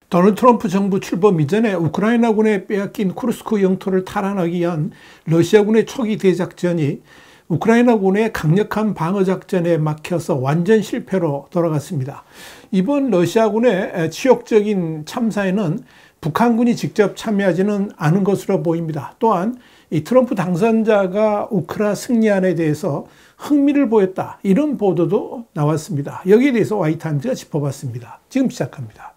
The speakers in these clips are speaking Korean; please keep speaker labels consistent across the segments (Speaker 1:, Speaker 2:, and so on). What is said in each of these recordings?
Speaker 1: 도널드 트럼프 정부 출범 이전에 우크라이나군에 빼앗긴 쿠르스크 영토를 탈환하기 위한 러시아군의 초기 대작전이 우크라이나군의 강력한 방어작전에 막혀서 완전 실패로 돌아갔습니다. 이번 러시아군의 치욕적인 참사에는 북한군이 직접 참여하지는 않은 것으로 보입니다. 또한 이 트럼프 당선자가 우크라 승리안에 대해서 흥미를 보였다, 이런 보도도 나왔습니다. 여기에 대해서 와이타임즈가 짚어봤습니다. 지금 시작합니다.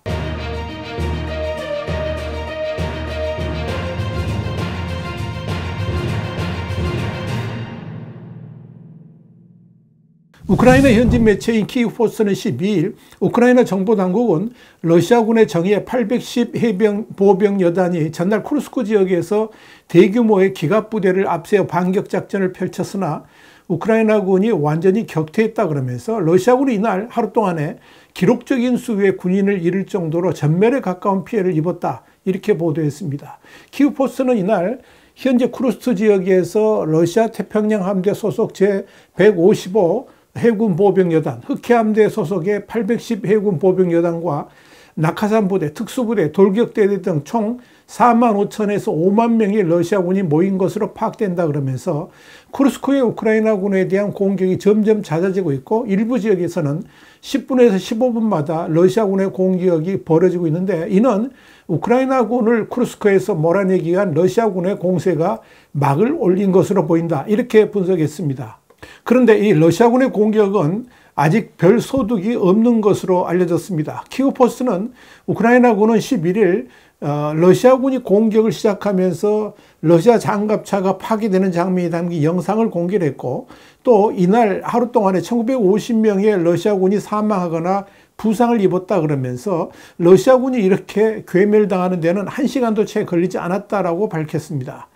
Speaker 1: 우크라이나 현지 매체인 키이우포스트는 12일 우크라이나 정보당국은 러시아군의 정예 810 해병 보병 여단이 전날 쿠르스크 지역에서 대규모의 기갑부대를 앞세워 반격작전을 펼쳤으나 우크라이나군이 완전히 격퇴했다 그러면서 러시아군이 이날 하루 동안에 기록적인 수의 군인을 잃을 정도로 전멸에 가까운 피해를 입었다, 이렇게 보도했습니다. 키이우포스트는 이날 현재 쿠르스크 지역에서 러시아 태평양 함대 소속 제155 해군 보병여단, 흑해함대 소속의 810 해군 보병여단과 낙하산 부대, 특수부대, 돌격대대 등 총 4만 5천에서 5만 명의 러시아군이 모인 것으로 파악된다 그러면서 쿠르스크의 우크라이나군에 대한 공격이 점점 잦아지고 있고 일부 지역에서는 10분에서 15분마다 러시아군의 공격이 벌어지고 있는데, 이는 우크라이나군을 쿠르스크에서 몰아내기 위한 러시아군의 공세가 막을 올린 것으로 보인다, 이렇게 분석했습니다. 그런데 이 러시아군의 공격은 아직 별 소득이 없는 것으로 알려졌습니다. 키이우포스트는 우크라이나군은 11일 러시아군이 공격을 시작하면서 러시아 장갑차가 파괴되는 장면이 담긴 영상을 공개를 했고, 또 이날 하루 동안에 1950명의 러시아군이 사망하거나 부상을 입었다 그러면서 러시아군이 이렇게 괴멸당하는 데는 1시간도 채 걸리지 않았다라고 밝혔습니다.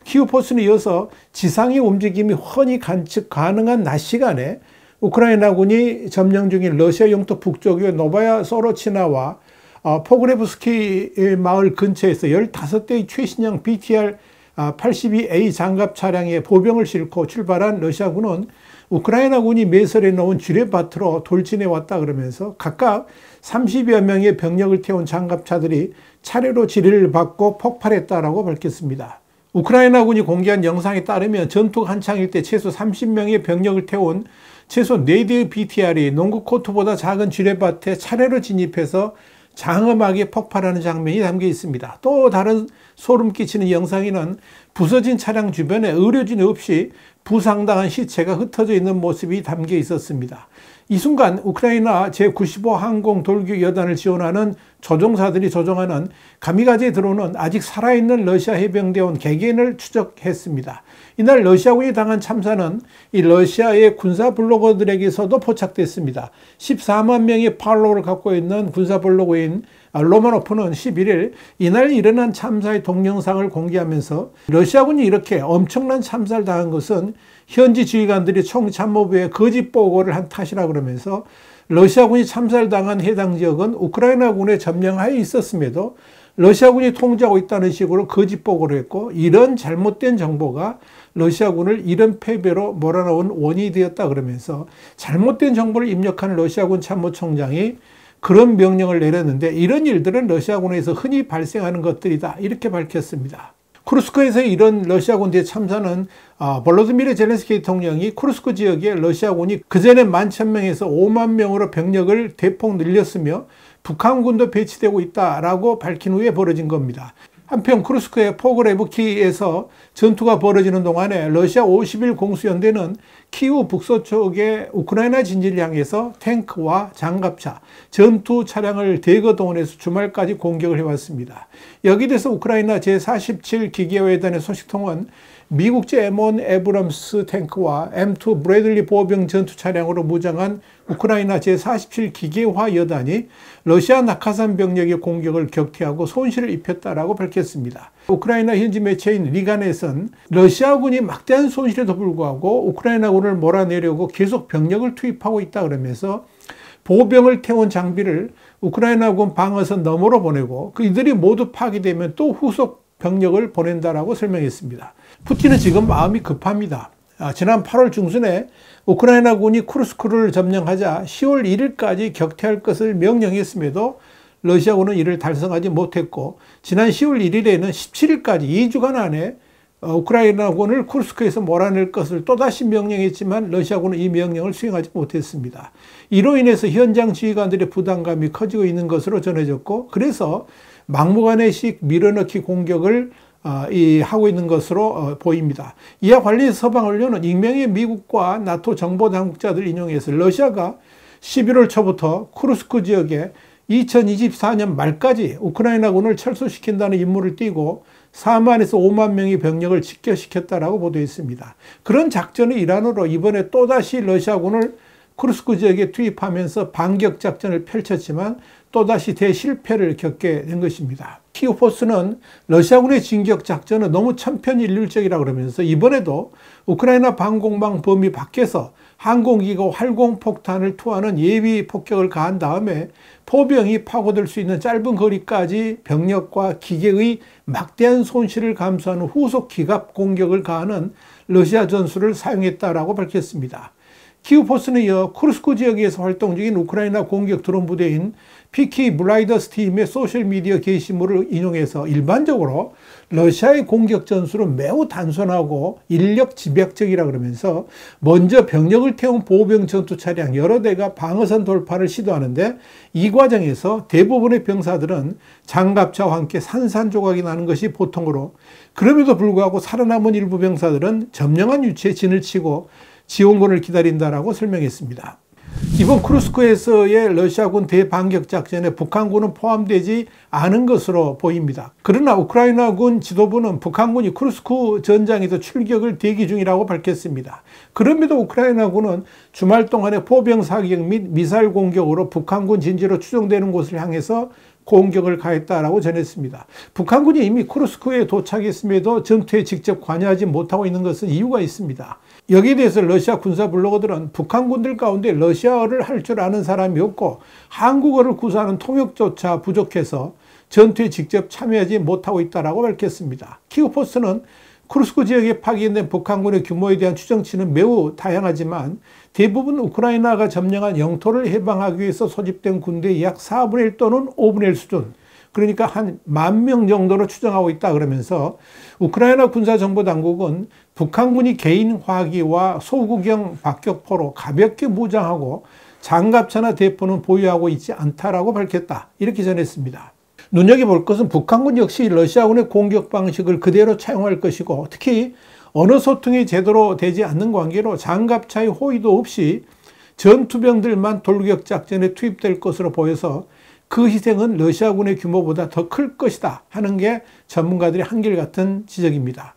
Speaker 1: 키이우포스트는 이어서 지상의 움직임이 훤히 관측 가능한 낮 시간에 우크라이나군이 점령 중인 러시아 영토 북쪽의 노바야 소로치나와 포그레브스키 마을 근처에서 15대의 최신형 BTR-82A 장갑 차량에 보병을 싣고 출발한 러시아군은 우크라이나군이 매설해 놓은 지뢰밭으로 돌진해 왔다 그러면서 각각 30여 명의 병력을 태운 장갑차들이 차례로 지뢰를 받고 폭발했다라고 밝혔습니다. 우크라이나군이 공개한 영상에 따르면 전투가 한창일 때 최소 30명의 병력을 태운 최소 4대의 BTR이 농구 코트보다 작은 지뢰밭에 차례로 진입해서 장엄하게 폭발하는 장면이 담겨 있습니다. 또 다른 소름 끼치는 영상에는 부서진 차량 주변에 의료진 없이 부상당한 시체가 흩어져 있는 모습이 담겨 있었습니다. 이 순간 우크라이나 제95 항공 돌격 여단을 지원하는 조종사들이 조종하는 가미가제 드론은 아직 살아있는 러시아 해병대원 개개인을 추적했습니다. 이날 러시아군이 당한 참사는 이 러시아의 군사 블로거들에게서도 포착됐습니다. 14만 명의 팔로워를 갖고 있는 군사 블로거인 로마노프는 11일 이날 일어난 참사의 동영상을 공개하면서 러시아군이 이렇게 엄청난 참사를 당한 것은 현지 지휘관들이 총참모부에 거짓 보고를 한 탓이라 그러면서 러시아군이 참사를 당한 해당 지역은 우크라이나군의 점령하에 있었음에도 러시아군이 통제하고 있다는 식으로 거짓 보고를 했고, 이런 잘못된 정보가 러시아군을 이런 패배로 몰아넣은 원인이 되었다 그러면서 잘못된 정보를 입력한 러시아군 참모총장이 그런 명령을 내렸는데, 이런 일들은 러시아군에서 흔히 발생하는 것들이다, 이렇게 밝혔습니다. 쿠르스크에서 이런 러시아군 대참사는 볼로디미르 젤렌스키 대통령이 쿠르스크 지역에 러시아군이 그전에 11,000명에서 5만 명으로 병력을 대폭 늘렸으며 북한군도 배치되고 있다라고 밝힌 후에 벌어진 겁니다. 한편 쿠르스크의 포그레브키에서 전투가 벌어지는 동안에 러시아 51 공수연대는 키우 북서쪽의 우크라이나 진지를 향해서 탱크와 장갑차, 전투 차량을 대거 동원해서 주말까지 공격을 해왔습니다. 여기에 대해서 우크라이나 제47 기계화회단의 소식통은 미국제 M1 에브럼스 탱크와 M2 브래들리 보병 전투 차량으로 무장한 우크라이나 제47 기계화 여단이 러시아 낙하산 병력의 공격을 격퇴하고 손실을 입혔다라고 밝혔습니다. 우크라이나 현지 매체인 리가넷은 러시아군이 막대한 손실에도 불구하고 우크라이나군을 몰아내려고 계속 병력을 투입하고 있다 그러면서 보병을 태운 장비를 우크라이나군 방어선 너머로 보내고 이들이 모두 파괴되면 또 후속 병력을 보낸다라고 설명했습니다. 푸틴은 지금 마음이 급합니다. 지난 8월 중순에 우크라이나군이 쿠르스크를 점령하자 10월 1일까지 격퇴할 것을 명령했음에도 러시아군은 이를 달성하지 못했고 지난 10월 1일에는 17일까지 2주간 안에 우크라이나군을 쿠르스크에서 몰아낼 것을 또다시 명령했지만 러시아군은 이 명령을 수행하지 못했습니다. 이로 인해서 현장 지휘관들의 부담감이 커지고 있는 것으로 전해졌고 그래서 막무가내식 밀어넣기 공격을 하고 있는 것으로 보입니다. 이와 관련해서 서방 언론은 익명의 미국과 나토 정보당국자들 인용해서 러시아가 11월 초부터 쿠르스크 지역에 2024년 말까지 우크라이나군을 철수시킨다는 임무를 띠고 4만에서 5만 명의 병력을 집결시켰다라고 보도했습니다. 그런 작전의 일환으로 이번에 또다시 러시아군을 쿠르스크 지역에 투입하면서 반격 작전을 펼쳤지만 또다시 대실패를 겪게 된 것입니다. 키우포스는 러시아군의 진격 작전은 너무 천편일률적이라고 그러면서 이번에도 우크라이나 방공망 범위 밖에서 항공기가 활공폭탄을 투하는 예비 폭격을 가한 다음에 포병이 파고들 수 있는 짧은 거리까지 병력과 기계의 막대한 손실을 감수하는 후속 기갑 공격을 가하는 러시아 전술을 사용했다라고 밝혔습니다. 키우포스는 이어 쿠르스크 지역에서 활동 중인 우크라이나 공격 드론 부대인 피키 블라이더스 팀의 소셜미디어 게시물을 인용해서 일반적으로 러시아의 공격 전술은 매우 단순하고 인력 집약적이라 그러면서 먼저 병력을 태운 보병 전투 차량 여러 대가 방어선 돌파를 시도하는데 이 과정에서 대부분의 병사들은 장갑차와 함께 산산조각이 나는 것이 보통으로 그럼에도 불구하고 살아남은 일부 병사들은 점령한 위치에 진을 치고 지원군을 기다린다라고 설명했습니다. 이번 쿠르스크에서의 러시아군 대반격 작전에 북한군은 포함되지 않은 것으로 보입니다. 그러나 우크라이나군 지도부는 북한군이 쿠르스크 전장에서 출격을 대기 중이라고 밝혔습니다. 그럼에도 우크라이나군은 주말 동안의 포병 사격 및 미사일 공격으로 북한군 진지로 추정되는 곳을 향해서 공격을 가했다라고 전했습니다. 북한군이 이미 쿠르스크에 도착했음에도 전투에 직접 관여하지 못하고 있는 것은 이유가 있습니다. 여기에 대해서 러시아 군사 블로거들은 북한군들 가운데 러시아어를 할 줄 아는 사람이 없고 한국어를 구사하는 통역조차 부족해서 전투에 직접 참여하지 못하고 있다고 밝혔습니다. 키우포스는 쿠르스크 지역에 파견된 북한군의 규모에 대한 추정치는 매우 다양하지만 대부분 우크라이나가 점령한 영토를 해방하기 위해서 소집된 군대의 약 4분의 1 또는 5분의 1 수준, 그러니까 한 10,000명 정도로 추정하고 있다 그러면서 우크라이나 군사정보당국은 북한군이 개인 화기와 소구경 박격포로 가볍게 무장하고 장갑차나 대포는 보유하고 있지 않다라고 밝혔다, 이렇게 전했습니다. 눈여겨볼 것은 북한군 역시 러시아군의 공격 방식을 그대로 차용할 것이고 특히 언어 소통이 제대로 되지 않는 관계로 장갑차의 호위도 없이 전투병들만 돌격 작전에 투입될 것으로 보여서 그 희생은 러시아군의 규모보다 더 클 것이다 하는 게 전문가들의 한결같은 지적입니다.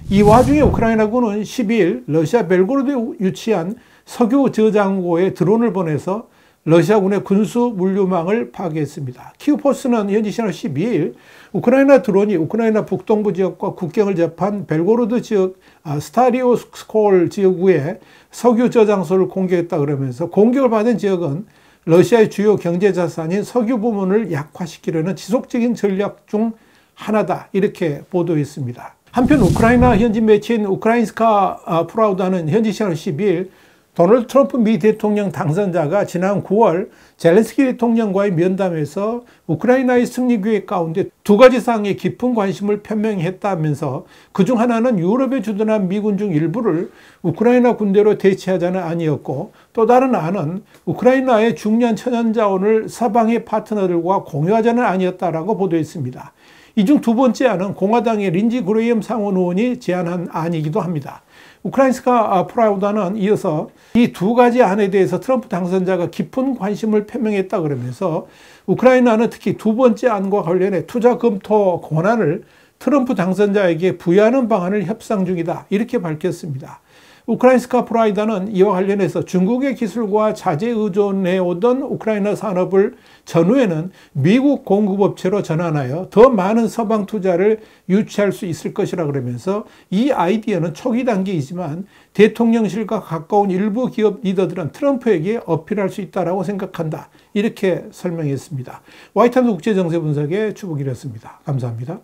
Speaker 1: 이 와중에 우크라이나군은 12일 러시아 벨고로드에 위치한 석유 저장고에 드론을 보내서 러시아군의 군수 물류망을 파괴했습니다. 키우포스는 현지 시간 12일 우크라이나 드론이 우크라이나 북동부 지역과 국경을 접한 벨고로드 지역 스타리오스콜 지역의 석유 저장소를 공격했다 그러면서 공격을 받은 지역은 러시아의 주요 경제 자산인 석유 부문을 약화시키려는 지속적인 전략 중 하나다, 이렇게 보도했습니다. 한편 우크라이나 현지 매체인 우크라인스카 프라우다는 현지 시간 12일 도널드 트럼프 미 대통령 당선자가 지난 9월 젤렌스키 대통령과의 면담에서 우크라이나의 승리 계획 가운데 두 가지 사항에 깊은 관심을 표명했다면서 그중 하나는 유럽에 주둔한 미군 중 일부를 우크라이나 군대로 대체하자는 안이었고 또 다른 안은 우크라이나의 중요한 천연자원을 서방의 파트너들과 공유하자는 안이었다라고 보도했습니다. 이 중 두 번째 안은 공화당의 린지 그레이엄 상원 의원이 제안한 안이기도 합니다. 우크라인스카 프라우다는 이어서 이 두 가지 안에 대해서 트럼프 당선자가 깊은 관심을 표명했다 그러면서 우크라이나는 특히 두 번째 안과 관련해 투자 검토 권한을 트럼프 당선자에게 부여하는 방안을 협상 중이다, 이렇게 밝혔습니다. 우크라인스카 프라우다는 이와 관련해서 중국의 기술과 자재 의존해 오던 우크라이나 산업을 전후에는 미국 공급업체로 전환하여 더 많은 서방 투자를 유치할 수 있을 것이라 그러면서 이 아이디어는 초기 단계이지만 대통령실과 가까운 일부 기업 리더들은 트럼프에게 어필할 수 있다고 생각한다, 이렇게 설명했습니다. 화이트함스 국제정세 분석의 추복이었습니다. 감사합니다.